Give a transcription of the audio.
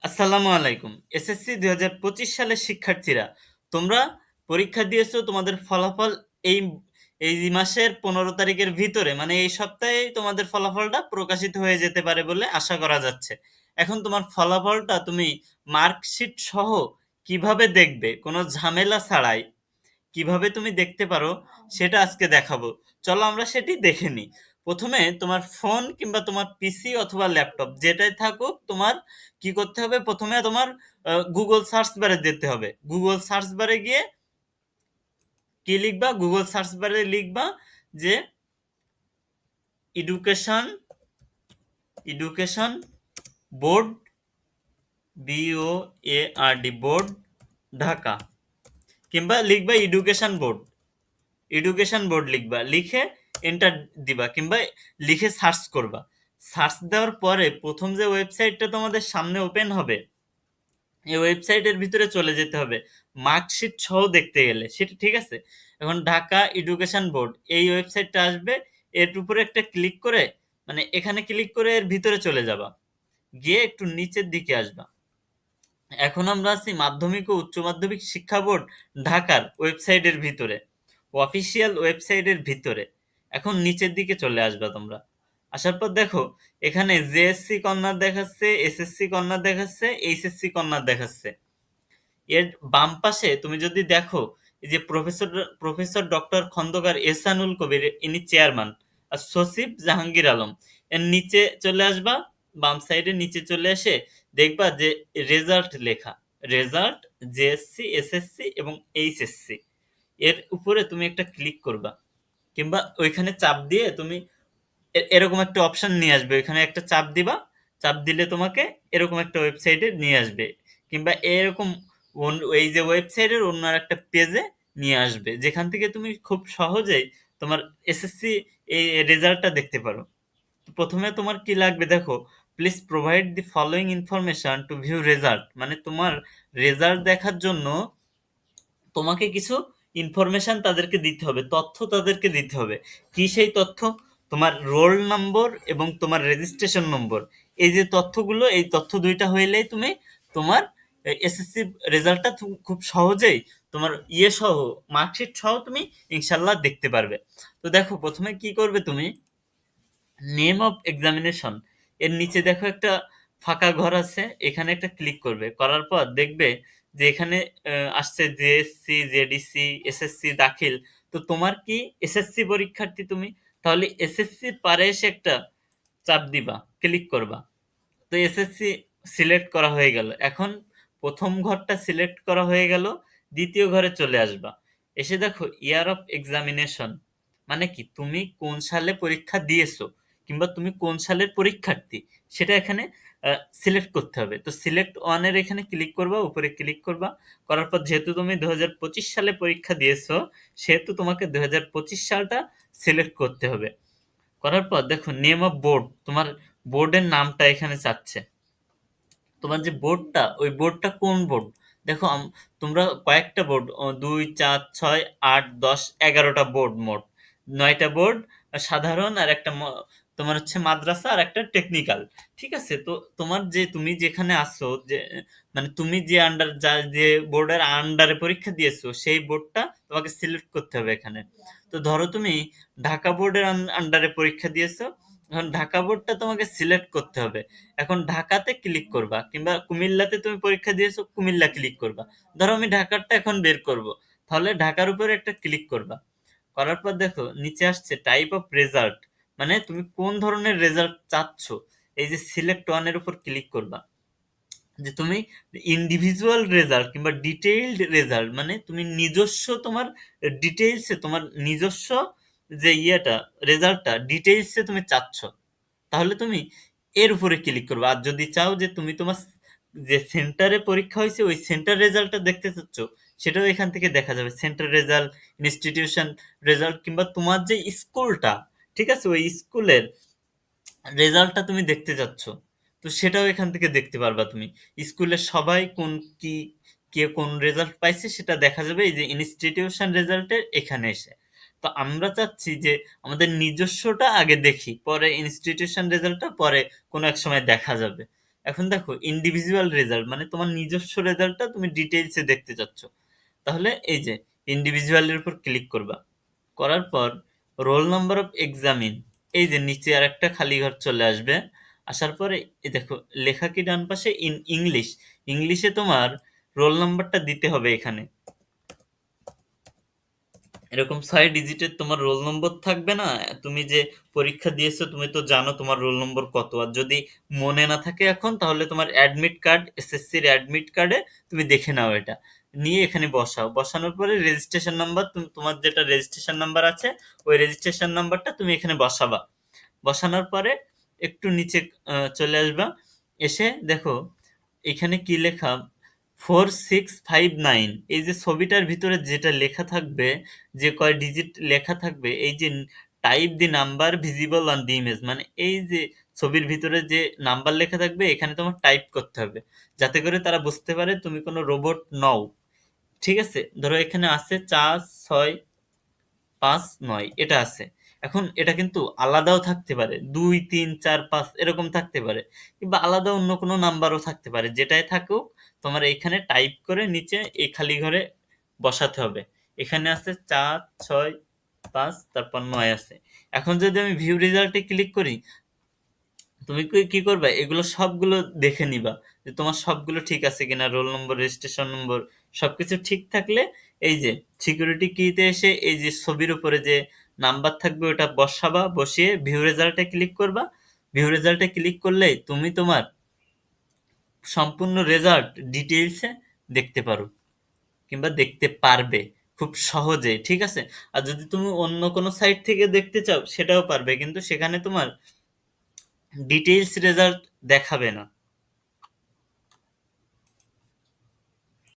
আসসালামু আলাইকুম। এসএসসি ২০২৫ সালের শিক্ষার্থীরা, তোমরা পরীক্ষা দিয়েছো। তোমাদের ফলাফল এই এই মাসের ১৫ তারিখের ভিতরে, মানে এই সপ্তাহেই তোমাদের ফলাফলটা প্রকাশিত হয়ে যেতে পারে বলে আশা করা যাচ্ছে। এখন তোমার ফলাফলটা তুমি মার্কশিট সহ কিভাবে দেখবে, কোনো ঝামেলা ছাড়াই কিভাবে তুমি দেখতে পারো সেটা আজকে দেখাবো। চলো আমরা সেটি দেখে নিই। প্রথমে তোমার ফোন কিংবা তোমার পিসি অথবা ল্যাপটপ যেটাই থাকুক, তোমার কি করতে হবে? প্রথমে তোমার গুগল সার্চ বারে যেতে হবে। গুগল সার্চ বারে গিয়ে কি লিখবা? গুগল সার্চ বারে লিখবা যে education education board, BOARD board, Dhaka. কিংবা লিখবা এডুকেশন বোর্ড লিখবা, লিখে এন্টার দিবা কিংবা লিখে সার্চ করবা। সার্চ দেওয়ার পরে প্রথম যে ওয়েবসাইটটা তোমাদের সামনে ওপেন হবে, এই ওয়েবসাইটের ভিতরে চলে যেতে হবে মার্কশিট সহ দেখতে গেলে সেটা, ঠিক আছে? এখন ঢাকা এডুকেশন বোর্ড এই ওয়েবসাইটটা আসবে। এর উপরে একটা ক্লিক করে, মানে এখানে ক্লিক করে এর ভিতরে চলে যাবা, গিয়ে একটু নিচের দিকে আসবা। এখন আমরা আছি মাধ্যমিক ও উচ্চ মাধ্যমিক শিক্ষা বোর্ড ঢাকার ওয়েবসাইটের ভিতরে, অফিসিয়াল ওয়েবসাইটের ভিতরে। এখন নিচের দিকে চলে আসবা তোমরা। আসার পর দেখো এখানে জেএসসি কর্নার দেখাচ্ছে, এসএসসি কর্নার দেখাচ্ছে, এইচএসসি কর্নার দেখাচ্ছে। এর বাম পাশে তুমি যদি দেখো, এই যে প্রফেসর ডক্টর খন্দকার এহসানুল কবির, ইনি চেয়ারম্যান, আর সচিব জাহাঙ্গীর আলম। এর নিচে চলে আসবা, বাম সাইডে নিচে চলে এসে দেখবা যে রেজাল্ট লেখা, রেজাল্ট জেএসসি, এসএসসি এবং এইচএসসি। এর উপরে তুমি একটা ক্লিক করবা, কিংবা ওইখানে চাপ দিয়ে তুমি এরকম একটা অপশন নিয়ে আসবে, ওইখানে একটা চাপ দিবা। চাপ দিলে তোমাকে এরকম একটা ওয়েবসাইটে নিয়ে আসবে, কিংবা এরকম এই যে ওয়েবসাইটের অন্য একটা পেজে নিয়ে আসবে, যেখান থেকে তুমি খুব সহজেই তোমার এসএসসি এই রেজাল্টটা দেখতে পারো। তো প্রথমে তোমার কি লাগবে দেখো, please provide the following information to view result, মানে তোমার রেজাল্ট দেখার জন্য তোমাকে কিছু ইনফরমেশন তাদেরকে দিতে হবে, তথ্য তাদেরকে দিতে হবে। কি সেই তথ্য? তোমার রোল নম্বর এবং তোমার রেজিস্ট্রেশন নম্বর। এই যে তথ্যগুলো, এই তথ্য দুইটা হইলেই তুমি তোমার এসএসসি রেজাল্টটা খুব সহজেই তোমার ইয়ে সহ, মার্কশিট সহ তুমি ইনশাল্লাহ দেখতে পারবে। তো দেখো প্রথমে কি করবে তুমি, নেম অফ এক্সামিনেশন এর নিচে দেখো একটা ফাঁকা ঘর আছে, এখানে একটা ক্লিক করবে। করার পর দেখবে যে এখানে আসছে জেএসসি, জেডিসি, এসএসসি দাখিল। তো তোমার কি এসএসসি পরীক্ষার্থী তুমি, তাহলে এসএসসি পারে এসে একটা চাপ দিবা, ক্লিক করবা। তো এসএসসি সিলেক্ট করা হয়ে গেল। এখন প্রথম ঘরটা সিলেক্ট করা হয়ে গেল, দ্বিতীয় ঘরে চলে আসবা। এসে দেখো ইয়ার অফ এক্সামিনেশন, মানে কি তুমি কোন সালে পরীক্ষা দিয়েছো কিংবা তুমি কোন সালের পরীক্ষার্থী সেটা এখানে সিলেক্ট করতে হবে। তো সিলেক্ট ওয়ানের এখানে ক্লিক করবা, উপরে ক্লিক করবা। করার পর যেহেতু তুমি ২০২৫ সালে পরীক্ষা দিয়েছো, সেহেতু তোমাকে ২০২৫ সালটা সিলেক্ট করতে হবে। করার পর দেখো নেম অফ বোর্ড, তোমার বোর্ডের নামটা এখানে চাচ্ছে। তোমার যে বোর্ডটা, ওই বোর্ডটা কোন বোর্ড? দেখো তোমরা কয়েকটা বোর্ড, ২, ৪, ৬, ৮, ১০, ১১টা বোর্ড, মোট ৯টা বোর্ড সাধারণ, আর একটা তোমার হচ্ছে মাদ্রাসা, আর একটা টেকনিক্যাল। ঠিক আছে? তো তোমার যে তুমি যেখানে আসো, যে মানে তুমি যে যে বোর্ডের আন্ডারে পরীক্ষা দিয়েছো, সেই বোর্ডটা তোমাকে সিলেক্ট করতে হবে এখানে। তো ধরো তুমি ঢাকা বোর্ডের আন্ডারে পরীক্ষা দিয়েছো, এখন ঢাকা বোর্ডটা তোমাকে সিলেক্ট করতে হবে। এখন ঢাকাতে ক্লিক করবা, কিংবা কুমিল্লাতে তুমি পরীক্ষা দিয়েছো, কুমিল্লা ক্লিক করবা। ধরো আমি ঢাকারটা এখন বের করব, তাহলে ঢাকার উপরে একটা ক্লিক করবা। করার পর দেখো নিচে আসছে টাইপ অফ রেজাল্ট, মানে তুমি কোন ধরনের রেজাল্ট চাচ্ছ। এই যে সিলেক্ট ওয়ানের উপর ক্লিক করবা, যে তুমি ইন্ডিভিজুয়াল রেজাল্ট কিংবা ডিটেইলড রেজাল্ট, মানে তুমি নিজস্ব তোমার ডিটেইলসে, তোমার নিজস্ব যে ইয়েটা, রেজাল্টটা ডিটেইলসে তুমি চাচ্ছ, তাহলে তুমি এর উপরে ক্লিক করবে। আর যদি চাও যে তুমি তোমার যে সেন্টারে পরীক্ষা হয়েছে ওই সেন্টার রেজাল্টটা দেখতে চাচ্ছ, সেটাও এখান থেকে দেখা যাবে। সেন্টার রেজাল্ট, ইনস্টিটিউশন রেজাল্ট, কিংবা তোমার যে স্কুলটা, ঠিক আছে, ওই স্কুলের রেজাল্টটা তুমি দেখতে চাচ্ছ, তো সেটাও এখান থেকে দেখতে পারবা তুমি। স্কুলের সবাই কোন কি, কে কোন রেজাল্ট পাইছে সেটা দেখা যাবে এই যে ইনস্টিটিউশন রেজাল্টের এখানে এসে। তো আমরা চাচ্ছি যে আমাদের নিজস্বটা আগে দেখি, পরে ইনস্টিটিউশন রেজাল্টটা পরে কোনো এক সময় দেখা যাবে। এখন দেখো ইন্ডিভিজুয়াল রেজাল্ট, মানে তোমার নিজস্ব রেজাল্টটা তুমি ডিটেইলসে দেখতে চাচ্ছ, তাহলে এই যে ইন্ডিভিজুয়ালের উপর ক্লিক করবা। করার পর রোল নাম্বার অফ এক্সামিন, এই যে নিচে আর একটা খালি ঘর চলে আসবে। আসার পরে এই দেখো লেখা কি ডান পাশে ইন ইংলিশ, ইংলিশে তোমার রোল নাম্বারটা দিতে হবে এখানে। এরকম 6 ডিজিটের তোমার রোল নম্বর থাকবে না? তুমি যে পরীক্ষা দিয়েছো তুমি তো জানো তোমার রোল নম্বর কত। আর যদি মনে না থাকে এখন, তাহলে তোমার অ্যাডমিট কার্ড, এসএসসির অ্যাডমিট কার্ডে তুমি দেখে নাও, এটা নিয়ে এখানে বসাও। বসানোর পরে রেজিস্ট্রেশন নাম্বার, তোমার যেটা রেজিস্ট্রেশন নাম্বার আছে ওই রেজিস্ট্রেশন নাম্বারটা তুমি এখানে বসাবা। বসানোর পরে একটু নিচে চলে আসবা। এসে দেখো এখানে কি লেখা, 4659, এই যে ছবিটার ভিতরে যেটা লেখা থাকবে, যে কয় ডিজিট লেখা থাকবে, এই যে type the number visible on the image, মানে এই যে ছবির ভিতরে যে নাম্বার লেখা থাকবে এখানে তোমার টাইপ করতে হবে, যাতে করে তারা বুঝতে পারে তুমি কোনো রোবট নও। ঠিক আছে, ধরো এখানে আছে 4659, এটা আছে। এখন এটা কিন্তু আলাদাও থাকতে পারে, 2 3 4 5 এরকম থাকতে পারে, কিংবা আলাদা অন্য কোনো নাম্বারও থাকতে পারে। যেটাই থাকুক তোমার এখানে টাইপ করে নিচে এই খালি ঘরে বসাতে হবে। এখানে আছে 4 6 5, তারপর 9 আছে। এখন যদি আমি ভিউ রেজাল্টে ক্লিক করি, তুমি কি কি করবে, এগুলো সবগুলো দেখে নিবা যে তোমার সবগুলো ঠিক আছে কিনা, রোল নম্বর, রেজিস্ট্রেশন নম্বর সবকিছু ঠিক থাকলে এই যে সিকিউরিটি কিতে এসে এই যে ছবির উপরে যে নাম্বার থাকবে ওটা বসাবা, বসিয়ে ভিউ রেজাল্টে ক্লিক করবা। ভিউ রেজাল্টে ক্লিক করলেই তুমি তোমার সম্পূর্ণ রেজাল্ট ডিটেইলসে দেখতে পারো, কিংবা দেখতে পারবে খুব সহজে। ঠিক আছে, আর যদি তুমি অন্য কোনো সাইট থেকে দেখতে চাও সেটাও পারবে, কিন্তু সেখানে তোমার ডিটেইলস রেজাল্ট দেখাবে না।